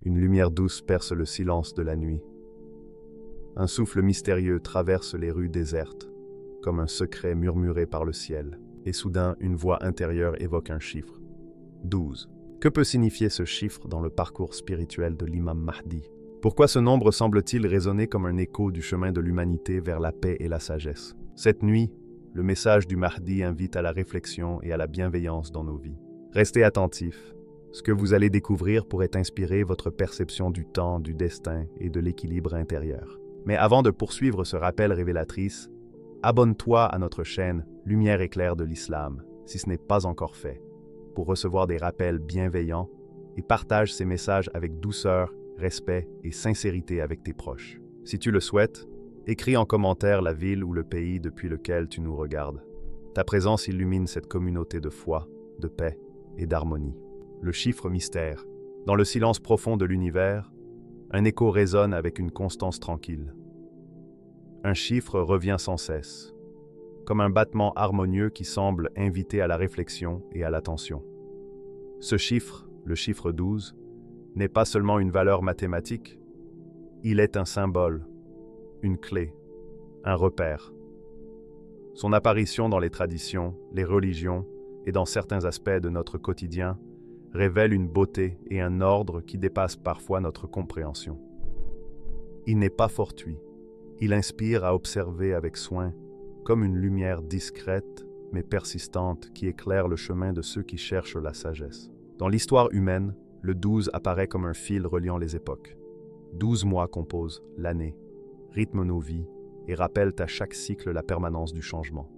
Une lumière douce perce le silence de la nuit. Un souffle mystérieux traverse les rues désertes, comme un secret murmuré par le ciel. Et soudain, une voix intérieure évoque un chiffre. 12. Que peut signifier ce chiffre dans le parcours spirituel de l'imam Mahdi? Pourquoi ce nombre semble-t-il résonner comme un écho du chemin de l'humanité vers la paix et la sagesse? Cette nuit, le message du Mahdi invite à la réflexion et à la bienveillance dans nos vies. Restez attentifs. Ce que vous allez découvrir pourrait inspirer votre perception du temps, du destin et de l'équilibre intérieur. Mais avant de poursuivre ce rappel révélatrice, abonne-toi à notre chaîne Lumière éclair de l'Islam, si ce n'est pas encore fait, pour recevoir des rappels bienveillants et partage ces messages avec douceur, respect et sincérité avec tes proches. Si tu le souhaites, écris en commentaire la ville ou le pays depuis lequel tu nous regardes. Ta présence illumine cette communauté de foi, de paix et d'harmonie. Le chiffre mystère. Dans le silence profond de l'univers, un écho résonne avec une constance tranquille. Un chiffre revient sans cesse, comme un battement harmonieux qui semble inviter à la réflexion et à l'attention. Ce chiffre, le chiffre 12, n'est pas seulement une valeur mathématique, il est un symbole, une clé, un repère. Son apparition dans les traditions, les religions et dans certains aspects de notre quotidien révèle une beauté et un ordre qui dépassent parfois notre compréhension. Il n'est pas fortuit, il inspire à observer avec soin, comme une lumière discrète mais persistante qui éclaire le chemin de ceux qui cherchent la sagesse. Dans l'histoire humaine, le 12 apparaît comme un fil reliant les époques. 12 mois composent l'année, rythment nos vies et rappellent à chaque cycle la permanence du changement.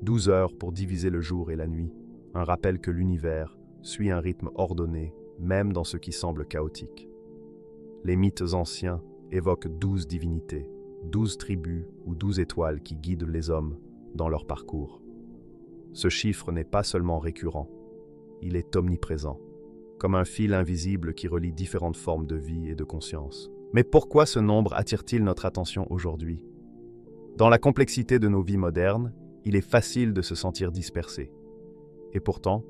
12 heures pour diviser le jour et la nuit, un rappel que l'univers suit un rythme ordonné, même dans ce qui semble chaotique. Les mythes anciens évoquent 12 divinités, 12 tribus ou 12 étoiles qui guident les hommes dans leur parcours. Ce chiffre n'est pas seulement récurrent, il est omniprésent, comme un fil invisible qui relie différentes formes de vie et de conscience. Mais pourquoi ce nombre attire-t-il notre attention aujourd'hui? Dans la complexité de nos vies modernes, il est facile de se sentir dispersé. Et pourtant,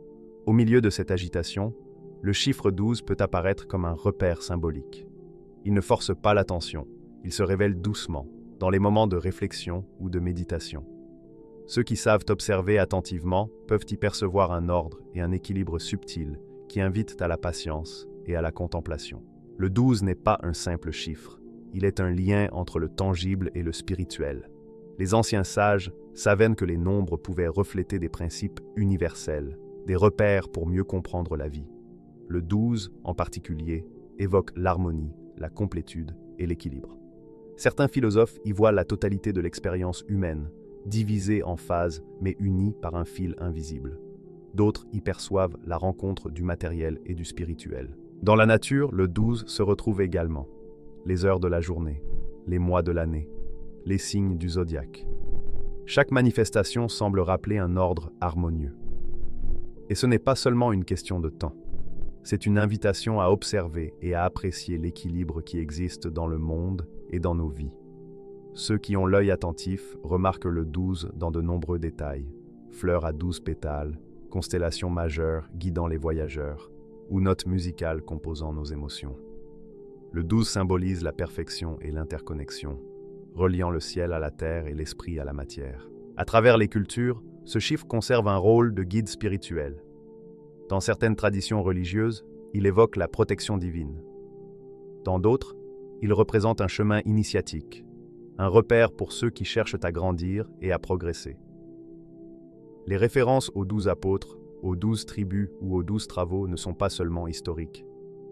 au milieu de cette agitation, le chiffre 12 peut apparaître comme un repère symbolique. Il ne force pas l'attention, il se révèle doucement, dans les moments de réflexion ou de méditation. Ceux qui savent observer attentivement peuvent y percevoir un ordre et un équilibre subtil qui invitent à la patience et à la contemplation. Le 12 n'est pas un simple chiffre, il est un lien entre le tangible et le spirituel. Les anciens sages savaient que les nombres pouvaient refléter des principes universels, des repères pour mieux comprendre la vie. Le 12, en particulier, évoque l'harmonie, la complétude et l'équilibre. Certains philosophes y voient la totalité de l'expérience humaine, divisée en phases mais unie par un fil invisible. D'autres y perçoivent la rencontre du matériel et du spirituel. Dans la nature, le 12 se retrouve également. Les heures de la journée, les mois de l'année, les signes du zodiaque. Chaque manifestation semble rappeler un ordre harmonieux. Et ce n'est pas seulement une question de temps. C'est une invitation à observer et à apprécier l'équilibre qui existe dans le monde et dans nos vies. Ceux qui ont l'œil attentif remarquent le 12 dans de nombreux détails. Fleurs à 12 pétales, constellations majeures guidant les voyageurs, ou notes musicales composant nos émotions. Le 12 symbolise la perfection et l'interconnexion, reliant le ciel à la terre et l'esprit à la matière. À travers les cultures, ce chiffre conserve un rôle de guide spirituel. Dans certaines traditions religieuses, il évoque la protection divine. Dans d'autres, il représente un chemin initiatique, un repère pour ceux qui cherchent à grandir et à progresser. Les références aux 12 apôtres, aux 12 tribus ou aux 12 travaux ne sont pas seulement historiques.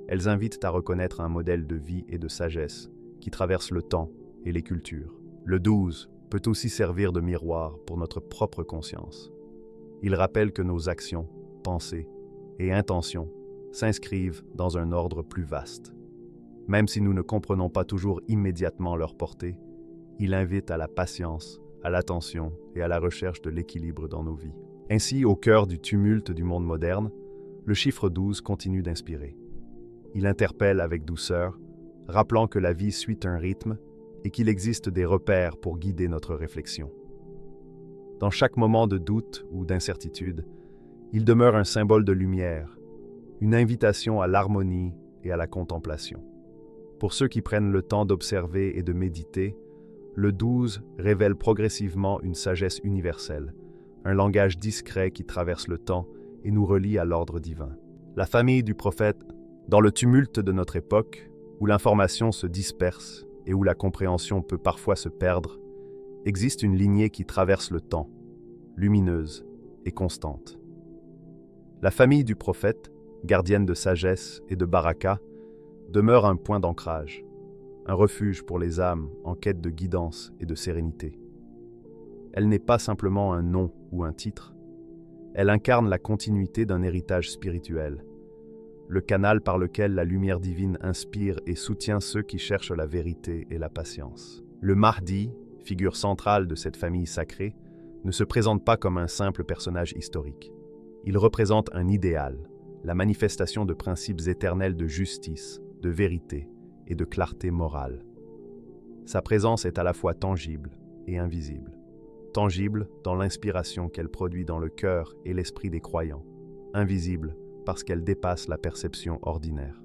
Elles invitent à reconnaître un modèle de vie et de sagesse qui traverse le temps et les cultures. Le 12 peut aussi servir de miroir pour notre propre conscience. Il rappelle que nos actions, pensées et intentions s'inscrivent dans un ordre plus vaste. Même si nous ne comprenons pas toujours immédiatement leur portée, il invite à la patience, à l'attention et à la recherche de l'équilibre dans nos vies. Ainsi, au cœur du tumulte du monde moderne, le chiffre 12 continue d'inspirer. Il interpelle avec douceur, rappelant que la vie suit un rythme et qu'il existe des repères pour guider notre réflexion. Dans chaque moment de doute ou d'incertitude, il demeure un symbole de lumière, une invitation à l'harmonie et à la contemplation. Pour ceux qui prennent le temps d'observer et de méditer, le 12 révèle progressivement une sagesse universelle, un langage discret qui traverse le temps et nous relie à l'ordre divin. La famille du prophète, dans le tumulte de notre époque, où l'information se disperse et où la compréhension peut parfois se perdre, existe une lignée qui traverse le temps, lumineuse et constante. La famille du prophète, gardienne de sagesse et de baraka, demeure un point d'ancrage, un refuge pour les âmes en quête de guidance et de sérénité. Elle n'est pas simplement un nom ou un titre, elle incarne la continuité d'un héritage spirituel, le canal par lequel la lumière divine inspire et soutient ceux qui cherchent la vérité et la patience. Le Mahdi, figure centrale de cette famille sacrée, ne se présente pas comme un simple personnage historique. Il représente un idéal, la manifestation de principes éternels de justice, de vérité et de clarté morale. Sa présence est à la fois tangible et invisible. Tangible dans l'inspiration qu'elle produit dans le cœur et l'esprit des croyants, invisible parce qu'elle dépasse la perception ordinaire.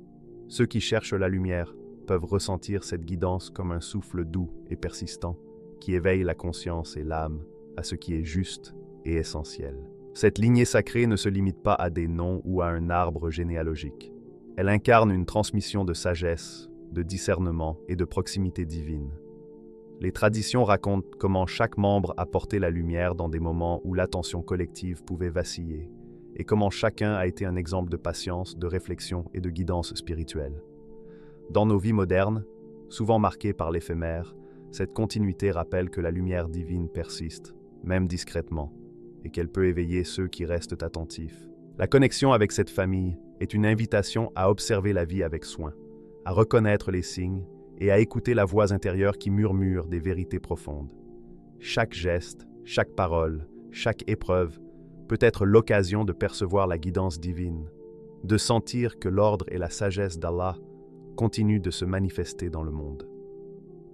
Ceux qui cherchent la lumière peuvent ressentir cette guidance comme un souffle doux et persistant qui éveille la conscience et l'âme à ce qui est juste et essentiel. Cette lignée sacrée ne se limite pas à des noms ou à un arbre généalogique. Elle incarne une transmission de sagesse, de discernement et de proximité divine. Les traditions racontent comment chaque membre a porté la lumière dans des moments où l'attention collective pouvait vaciller, et comment chacun a été un exemple de patience, de réflexion et de guidance spirituelle. Dans nos vies modernes, souvent marquées par l'éphémère, cette continuité rappelle que la lumière divine persiste, même discrètement, et qu'elle peut éveiller ceux qui restent attentifs. La connexion avec cette famille est une invitation à observer la vie avec soin, à reconnaître les signes et à écouter la voix intérieure qui murmure des vérités profondes. Chaque geste, chaque parole, chaque épreuve peut être l'occasion de percevoir la guidance divine, de sentir que l'ordre et la sagesse d'Allah continuent de se manifester dans le monde.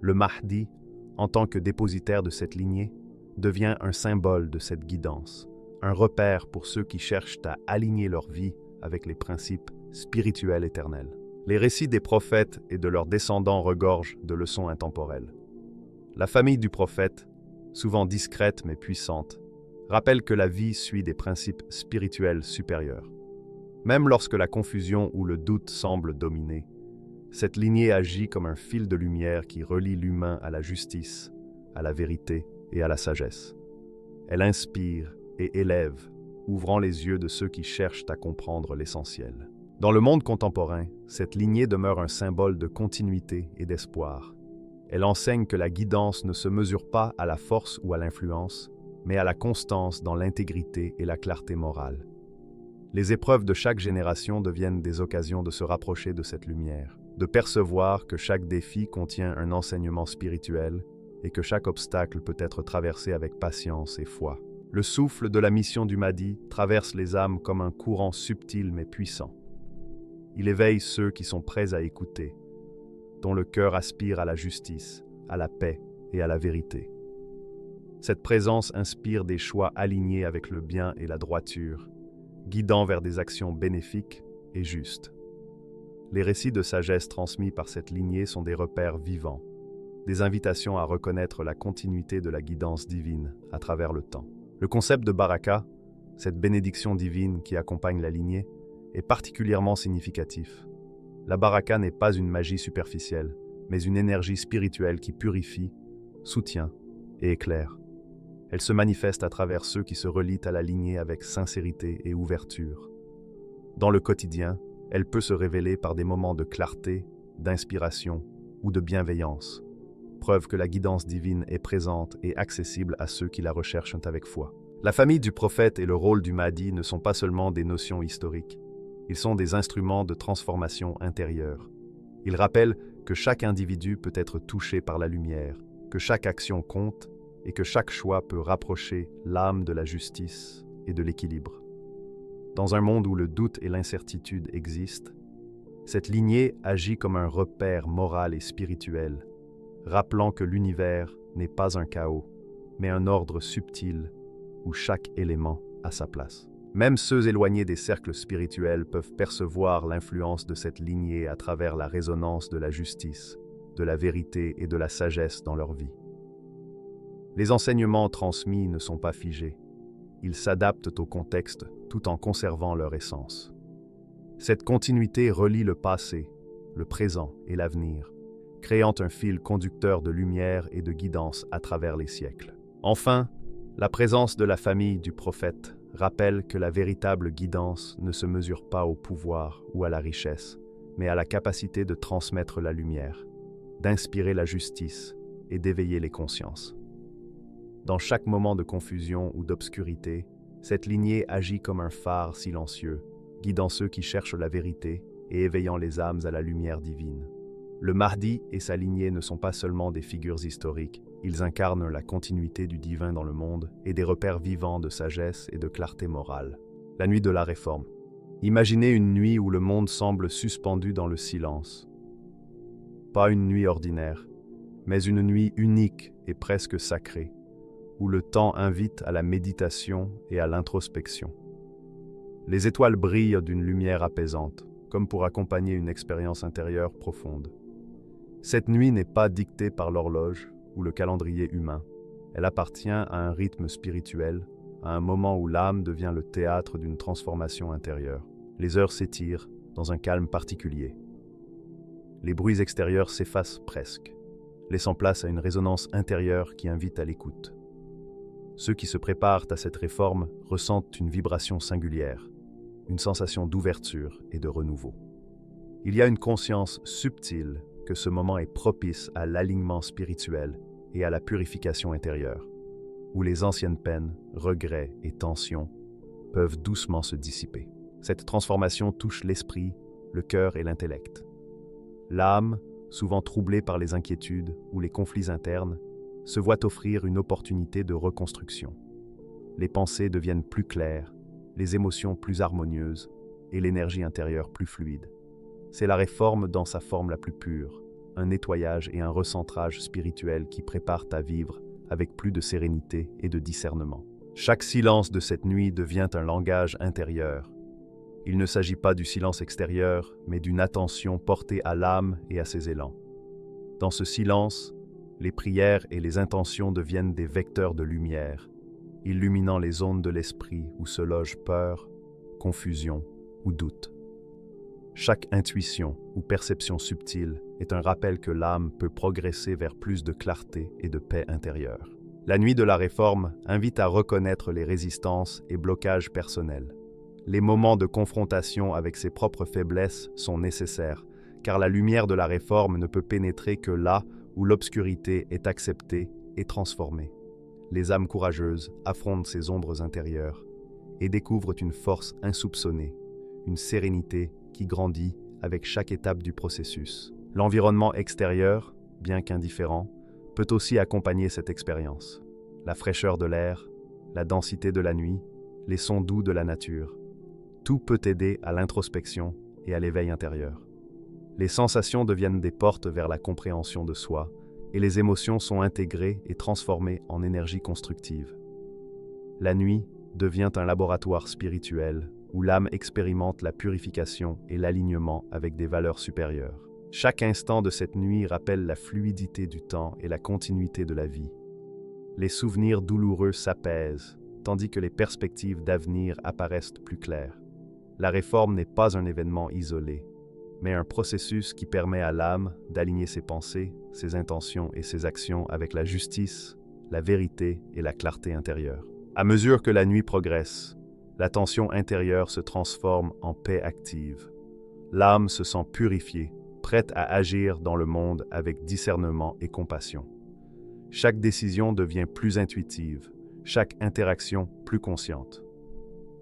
Le Mahdi, en tant que dépositaire de cette lignée, devient un symbole de cette guidance, un repère pour ceux qui cherchent à aligner leur vie avec les principes spirituels éternels. Les récits des prophètes et de leurs descendants regorgent de leçons intemporelles. La famille du prophète, souvent discrète mais puissante, rappelle que la vie suit des principes spirituels supérieurs. Même lorsque la confusion ou le doute semblent dominer, cette lignée agit comme un fil de lumière qui relie l'humain à la justice, à la vérité et à la sagesse. Elle inspire et élève, ouvrant les yeux de ceux qui cherchent à comprendre l'essentiel. Dans le monde contemporain, cette lignée demeure un symbole de continuité et d'espoir. Elle enseigne que la guidance ne se mesure pas à la force ou à l'influence, mais à la constance dans l'intégrité et la clarté morale. Les épreuves de chaque génération deviennent des occasions de se rapprocher de cette lumière, de percevoir que chaque défi contient un enseignement spirituel et que chaque obstacle peut être traversé avec patience et foi. Le souffle de la mission du Mahdi traverse les âmes comme un courant subtil mais puissant. Il éveille ceux qui sont prêts à écouter, dont le cœur aspire à la justice, à la paix et à la vérité. Cette présence inspire des choix alignés avec le bien et la droiture, guidant vers des actions bénéfiques et justes. Les récits de sagesse transmis par cette lignée sont des repères vivants, des invitations à reconnaître la continuité de la guidance divine à travers le temps. Le concept de baraka, cette bénédiction divine qui accompagne la lignée, est particulièrement significatif. La baraka n'est pas une magie superficielle, mais une énergie spirituelle qui purifie, soutient et éclaire. Elle se manifeste à travers ceux qui se relient à la lignée avec sincérité et ouverture. Dans le quotidien, elle peut se révéler par des moments de clarté, d'inspiration ou de bienveillance, preuve que la guidance divine est présente et accessible à ceux qui la recherchent avec foi. La famille du prophète et le rôle du Mahdi ne sont pas seulement des notions historiques, ils sont des instruments de transformation intérieure. Ils rappellent que chaque individu peut être touché par la lumière, que chaque action compte et que chaque choix peut rapprocher l'âme de la justice et de l'équilibre. Dans un monde où le doute et l'incertitude existent, cette lignée agit comme un repère moral et spirituel, rappelant que l'univers n'est pas un chaos, mais un ordre subtil où chaque élément a sa place. Même ceux éloignés des cercles spirituels peuvent percevoir l'influence de cette lignée à travers la résonance de la justice, de la vérité et de la sagesse dans leur vie. Les enseignements transmis ne sont pas figés. Ils s'adaptent au contexte tout en conservant leur essence. Cette continuité relie le passé, le présent et l'avenir, créant un fil conducteur de lumière et de guidance à travers les siècles. Enfin, la présence de la famille du prophète rappelle que la véritable guidance ne se mesure pas au pouvoir ou à la richesse, mais à la capacité de transmettre la lumière, d'inspirer la justice et d'éveiller les consciences. Dans chaque moment de confusion ou d'obscurité, cette lignée agit comme un phare silencieux, guidant ceux qui cherchent la vérité et éveillant les âmes à la lumière divine. Le Mahdi et sa lignée ne sont pas seulement des figures historiques, ils incarnent la continuité du divin dans le monde et des repères vivants de sagesse et de clarté morale. La nuit de la Réforme. Imaginez une nuit où le monde semble suspendu dans le silence. Pas une nuit ordinaire, mais une nuit unique et presque sacrée, où le temps invite à la méditation et à l'introspection. Les étoiles brillent d'une lumière apaisante, comme pour accompagner une expérience intérieure profonde. Cette nuit n'est pas dictée par l'horloge ou le calendrier humain. Elle appartient à un rythme spirituel, à un moment où l'âme devient le théâtre d'une transformation intérieure. Les heures s'étirent dans un calme particulier. Les bruits extérieurs s'effacent presque, laissant place à une résonance intérieure qui invite à l'écoute. Ceux qui se préparent à cette réforme ressentent une vibration singulière, une sensation d'ouverture et de renouveau. Il y a une conscience subtile que ce moment est propice à l'alignement spirituel et à la purification intérieure, où les anciennes peines, regrets et tensions peuvent doucement se dissiper. Cette transformation touche l'esprit, le cœur et l'intellect. L'âme, souvent troublée par les inquiétudes ou les conflits internes, se voit offrir une opportunité de reconstruction. Les pensées deviennent plus claires, les émotions plus harmonieuses et l'énergie intérieure plus fluide. C'est la réforme dans sa forme la plus pure, un nettoyage et un recentrage spirituel qui préparent à vivre avec plus de sérénité et de discernement. Chaque silence de cette nuit devient un langage intérieur. Il ne s'agit pas du silence extérieur, mais d'une attention portée à l'âme et à ses élans. Dans ce silence, les prières et les intentions deviennent des vecteurs de lumière, illuminant les zones de l'esprit où se logent peur, confusion ou doute. Chaque intuition ou perception subtile est un rappel que l'âme peut progresser vers plus de clarté et de paix intérieure. La nuit de la Réforme invite à reconnaître les résistances et blocages personnels. Les moments de confrontation avec ses propres faiblesses sont nécessaires, car la lumière de la Réforme ne peut pénétrer que là où l'obscurité est acceptée et transformée. Les âmes courageuses affrontent ces ombres intérieures et découvrent une force insoupçonnée, une sérénité qui grandit avec chaque étape du processus. L'environnement extérieur, bien qu'indifférent, peut aussi accompagner cette expérience. La fraîcheur de l'air, la densité de la nuit, les sons doux de la nature, tout peut aider à l'introspection et à l'éveil intérieur. Les sensations deviennent des portes vers la compréhension de soi, et les émotions sont intégrées et transformées en énergie constructive. La nuit devient un laboratoire spirituel où l'âme expérimente la purification et l'alignement avec des valeurs supérieures. Chaque instant de cette nuit rappelle la fluidité du temps et la continuité de la vie. Les souvenirs douloureux s'apaisent, tandis que les perspectives d'avenir apparaissent plus claires. La réforme n'est pas un événement isolé, mais un processus qui permet à l'âme d'aligner ses pensées, ses intentions et ses actions avec la justice, la vérité et la clarté intérieure. À mesure que la nuit progresse, la tension intérieure se transforme en paix active. L'âme se sent purifiée, prête à agir dans le monde avec discernement et compassion. Chaque décision devient plus intuitive, chaque interaction plus consciente.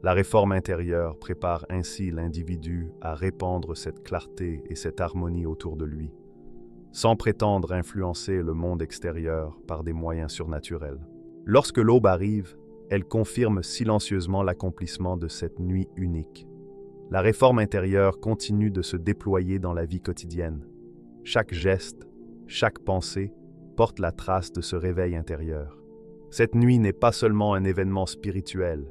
La réforme intérieure prépare ainsi l'individu à répandre cette clarté et cette harmonie autour de lui, sans prétendre influencer le monde extérieur par des moyens surnaturels. Lorsque l'aube arrive, elle confirme silencieusement l'accomplissement de cette nuit unique. La réforme intérieure continue de se déployer dans la vie quotidienne. Chaque geste, chaque pensée porte la trace de ce réveil intérieur. Cette nuit n'est pas seulement un événement spirituel,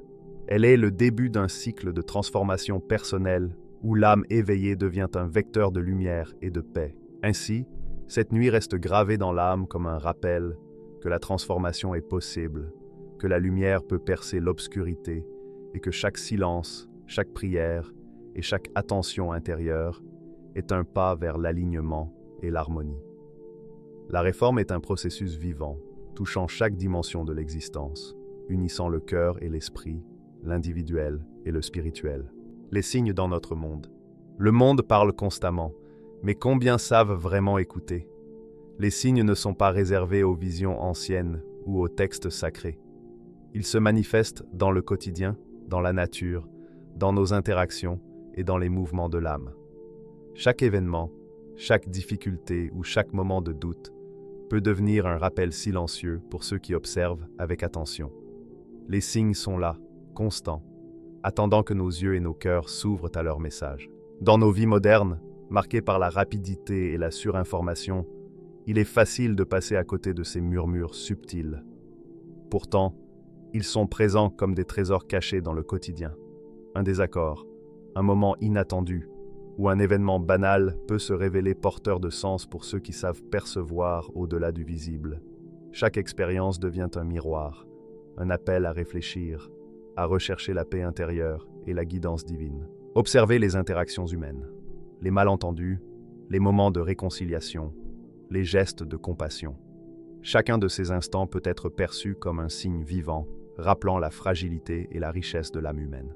Elle est le début d'un cycle de transformation personnelle où l'âme éveillée devient un vecteur de lumière et de paix. Ainsi, cette nuit reste gravée dans l'âme comme un rappel que la transformation est possible, que la lumière peut percer l'obscurité et que chaque silence, chaque prière et chaque attention intérieure est un pas vers l'alignement et l'harmonie. La réforme est un processus vivant, touchant chaque dimension de l'existence, unissant le cœur et l'esprit, l'individuel et le spirituel. Les signes dans notre monde. Le monde parle constamment, mais combien savent vraiment écouter? Les signes ne sont pas réservés aux visions anciennes ou aux textes sacrés. Ils se manifestent dans le quotidien, dans la nature, dans nos interactions et dans les mouvements de l'âme. Chaque événement, chaque difficulté ou chaque moment de doute peut devenir un rappel silencieux pour ceux qui observent avec attention. Les signes sont là, constants, attendant que nos yeux et nos cœurs s'ouvrent à leur message. Dans nos vies modernes, marquées par la rapidité et la surinformation, il est facile de passer à côté de ces murmures subtils. Pourtant, ils sont présents comme des trésors cachés dans le quotidien. Un désaccord, un moment inattendu ou un événement banal peut se révéler porteur de sens pour ceux qui savent percevoir au-delà du visible. Chaque expérience devient un miroir, un appel à réfléchir, à rechercher la paix intérieure et la guidance divine. Observez les interactions humaines, les malentendus, les moments de réconciliation, les gestes de compassion. Chacun de ces instants peut être perçu comme un signe vivant, rappelant la fragilité et la richesse de l'âme humaine.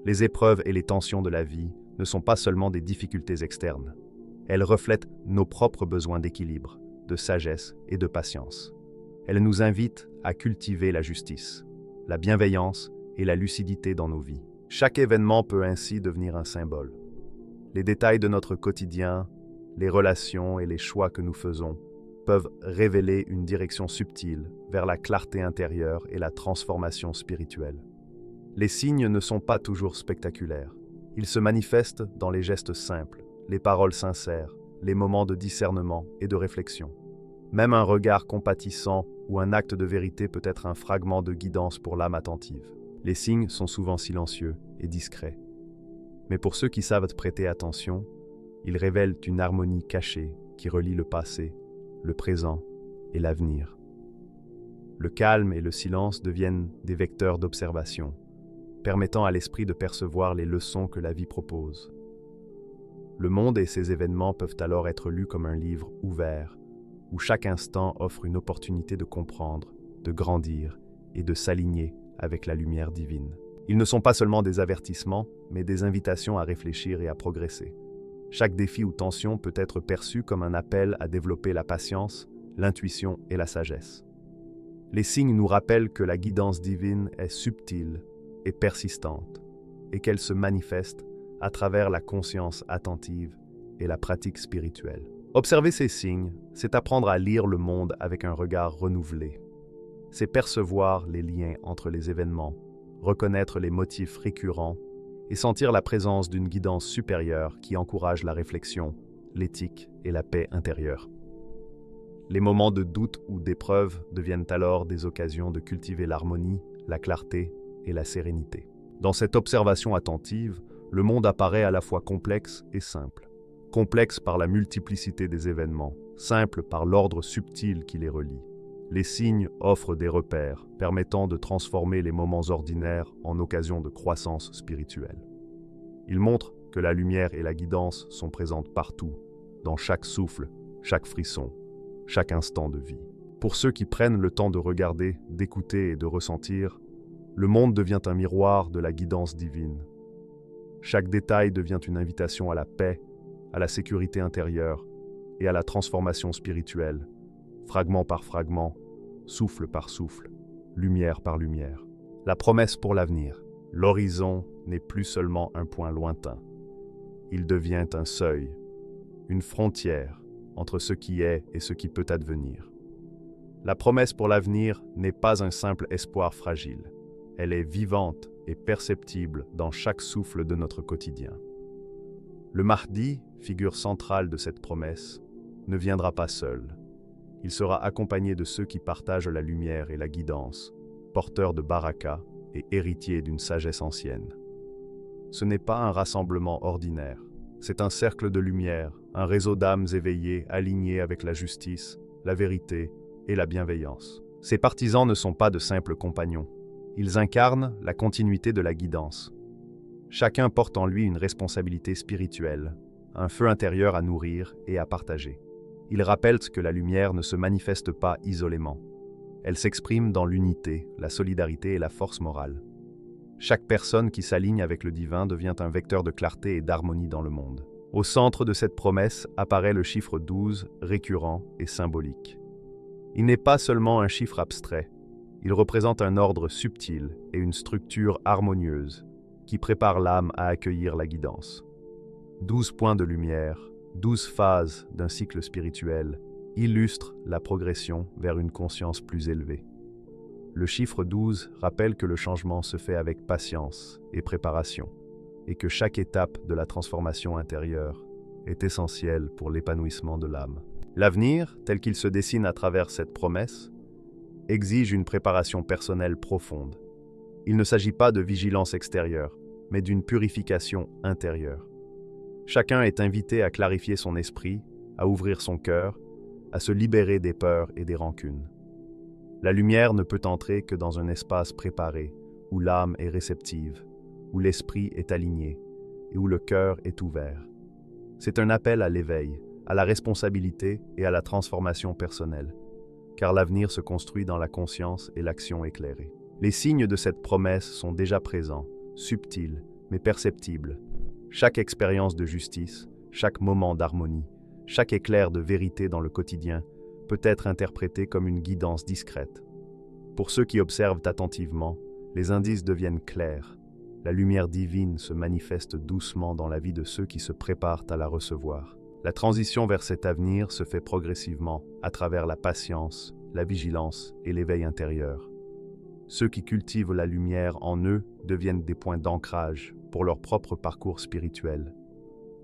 Les épreuves et les tensions de la vie ne sont pas seulement des difficultés externes. Elles reflètent nos propres besoins d'équilibre, de sagesse et de patience. Elles nous invitent à cultiver la justice, la bienveillance et la lucidité dans nos vies. Chaque événement peut ainsi devenir un symbole. Les détails de notre quotidien, les relations et les choix que nous faisons peuvent révéler une direction subtile vers la clarté intérieure et la transformation spirituelle. Les signes ne sont pas toujours spectaculaires. Ils se manifestent dans les gestes simples, les paroles sincères, les moments de discernement et de réflexion. Même un regard compatissant ou un acte de vérité peut être un fragment de guidance pour l'âme attentive. Les signes sont souvent silencieux et discrets. Mais pour ceux qui savent prêter attention, ils révèlent une harmonie cachée qui relie le passé, le présent et l'avenir. Le calme et le silence deviennent des vecteurs d'observation, permettant à l'esprit de percevoir les leçons que la vie propose. Le monde et ses événements peuvent alors être lus comme un livre ouvert, où chaque instant offre une opportunité de comprendre, de grandir et de s'aligner avec la lumière divine. Ils ne sont pas seulement des avertissements, mais des invitations à réfléchir et à progresser. Chaque défi ou tension peut être perçu comme un appel à développer la patience, l'intuition et la sagesse. Les signes nous rappellent que la guidance divine est subtile et persistante, et qu'elle se manifeste à travers la conscience attentive et la pratique spirituelle. Observer ces signes, c'est apprendre à lire le monde avec un regard renouvelé. C'est percevoir les liens entre les événements, reconnaître les motifs récurrents et sentir la présence d'une guidance supérieure qui encourage la réflexion, l'éthique et la paix intérieure. Les moments de doute ou d'épreuve deviennent alors des occasions de cultiver l'harmonie, la clarté et la sérénité. Dans cette observation attentive, le monde apparaît à la fois complexe et simple. Complexe par la multiplicité des événements, simple par l'ordre subtil qui les relie. Les signes offrent des repères permettant de transformer les moments ordinaires en occasions de croissance spirituelle. Ils montrent que la lumière et la guidance sont présentes partout, dans chaque souffle, chaque frisson, chaque instant de vie. Pour ceux qui prennent le temps de regarder, d'écouter et de ressentir, le monde devient un miroir de la guidance divine. Chaque détail devient une invitation à la paix, à la sécurité intérieure et à la transformation spirituelle, fragment par fragment, souffle par souffle, lumière par lumière. La promesse pour l'avenir. L'horizon n'est plus seulement un point lointain. Il devient un seuil, une frontière entre ce qui est et ce qui peut advenir. La promesse pour l'avenir n'est pas un simple espoir fragile. Elle est vivante et perceptible dans chaque souffle de notre quotidien. Le Mahdi, figure centrale de cette promesse, ne viendra pas seul. Il sera accompagné de ceux qui partagent la lumière et la guidance, porteurs de baraka, et héritier d'une sagesse ancienne. Ce n'est pas un rassemblement ordinaire, c'est un cercle de lumière, un réseau d'âmes éveillées alignées avec la justice, la vérité et la bienveillance. Ces partisans ne sont pas de simples compagnons, ils incarnent la continuité de la guidance. Chacun porte en lui une responsabilité spirituelle, un feu intérieur à nourrir et à partager. Ils rappellent que la lumière ne se manifeste pas isolément. Elle s'exprime dans l'unité, la solidarité et la force morale. Chaque personne qui s'aligne avec le divin devient un vecteur de clarté et d'harmonie dans le monde. Au centre de cette promesse apparaît le chiffre 12, récurrent et symbolique. Il n'est pas seulement un chiffre abstrait, il représente un ordre subtil et une structure harmonieuse qui prépare l'âme à accueillir la guidance. 12 points de lumière, 12 phases d'un cycle spirituel, illustrent la progression vers une conscience plus élevée. Le chiffre 12 rappelle que le changement se fait avec patience et préparation, et que chaque étape de la transformation intérieure est essentielle pour l'épanouissement de l'âme. L'avenir, tel qu'il se dessine à travers cette promesse, exige une préparation personnelle profonde. Il ne s'agit pas de vigilance extérieure, mais d'une purification intérieure. Chacun est invité à clarifier son esprit, à ouvrir son cœur, à se libérer des peurs et des rancunes. La lumière ne peut entrer que dans un espace préparé, où l'âme est réceptive, où l'esprit est aligné et où le cœur est ouvert. C'est un appel à l'éveil, à la responsabilité et à la transformation personnelle, car l'avenir se construit dans la conscience et l'action éclairée. Les signes de cette promesse sont déjà présents, subtils, mais perceptibles. Chaque expérience de justice, chaque moment d'harmonie, chaque éclair de vérité dans le quotidien peut être interprété comme une guidance discrète. Pour ceux qui observent attentivement, les indices deviennent clairs. La lumière divine se manifeste doucement dans la vie de ceux qui se préparent à la recevoir. La transition vers cet avenir se fait progressivement à travers la patience, la vigilance et l'éveil intérieur. Ceux qui cultivent la lumière en eux deviennent des points d'ancrage pour leur propre parcours spirituel.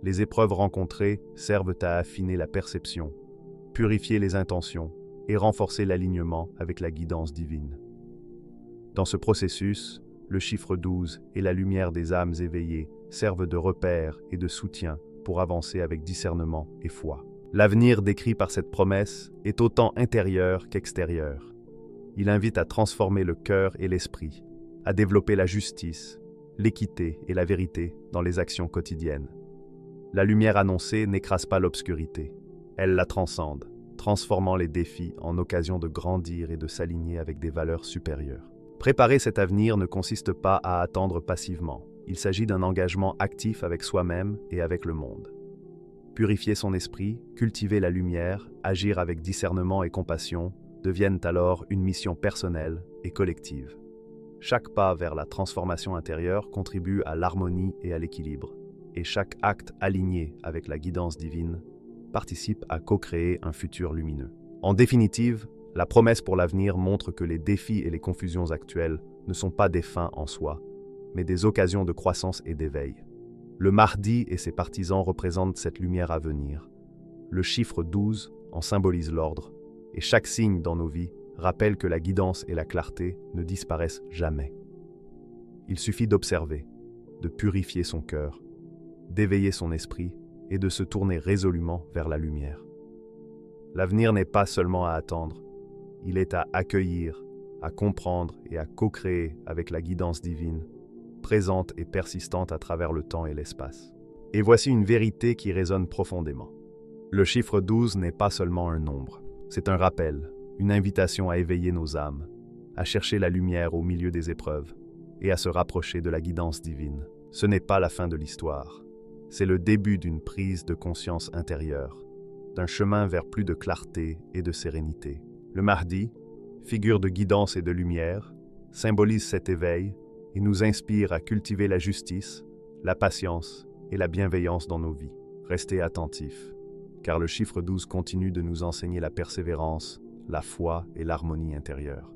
Les épreuves rencontrées servent à affiner la perception, purifier les intentions et renforcer l'alignement avec la guidance divine. Dans ce processus, le chiffre 12 et la lumière des âmes éveillées servent de repères et de soutien pour avancer avec discernement et foi. L'avenir décrit par cette promesse est autant intérieur qu'extérieur. Il invite à transformer le cœur et l'esprit, à développer la justice, l'équité et la vérité dans les actions quotidiennes. La lumière annoncée n'écrase pas l'obscurité. Elle la transcende, transformant les défis en occasion de grandir et de s'aligner avec des valeurs supérieures. Préparer cet avenir ne consiste pas à attendre passivement. Il s'agit d'un engagement actif avec soi-même et avec le monde. Purifier son esprit, cultiver la lumière, agir avec discernement et compassion deviennent alors une mission personnelle et collective. Chaque pas vers la transformation intérieure contribue à l'harmonie et à l'équilibre, et chaque acte aligné avec la guidance divine participe à co-créer un futur lumineux. En définitive, la promesse pour l'avenir montre que les défis et les confusions actuelles ne sont pas des fins en soi, mais des occasions de croissance et d'éveil. Le Mahdi et ses partisans représentent cette lumière à venir. Le chiffre 12 en symbolise l'ordre, et chaque signe dans nos vies rappelle que la guidance et la clarté ne disparaissent jamais. Il suffit d'observer, de purifier son cœur, d'éveiller son esprit et de se tourner résolument vers la lumière. L'avenir n'est pas seulement à attendre, il est à accueillir, à comprendre et à co-créer avec la guidance divine, présente et persistante à travers le temps et l'espace. Et voici une vérité qui résonne profondément. Le chiffre 12 n'est pas seulement un nombre, c'est un rappel, une invitation à éveiller nos âmes, à chercher la lumière au milieu des épreuves et à se rapprocher de la guidance divine. Ce n'est pas la fin de l'histoire, c'est le début d'une prise de conscience intérieure, d'un chemin vers plus de clarté et de sérénité. Le Mahdi, figure de guidance et de lumière, symbolise cet éveil et nous inspire à cultiver la justice, la patience et la bienveillance dans nos vies. Restez attentifs, car le chiffre 12 continue de nous enseigner la persévérance, la foi et l'harmonie intérieure.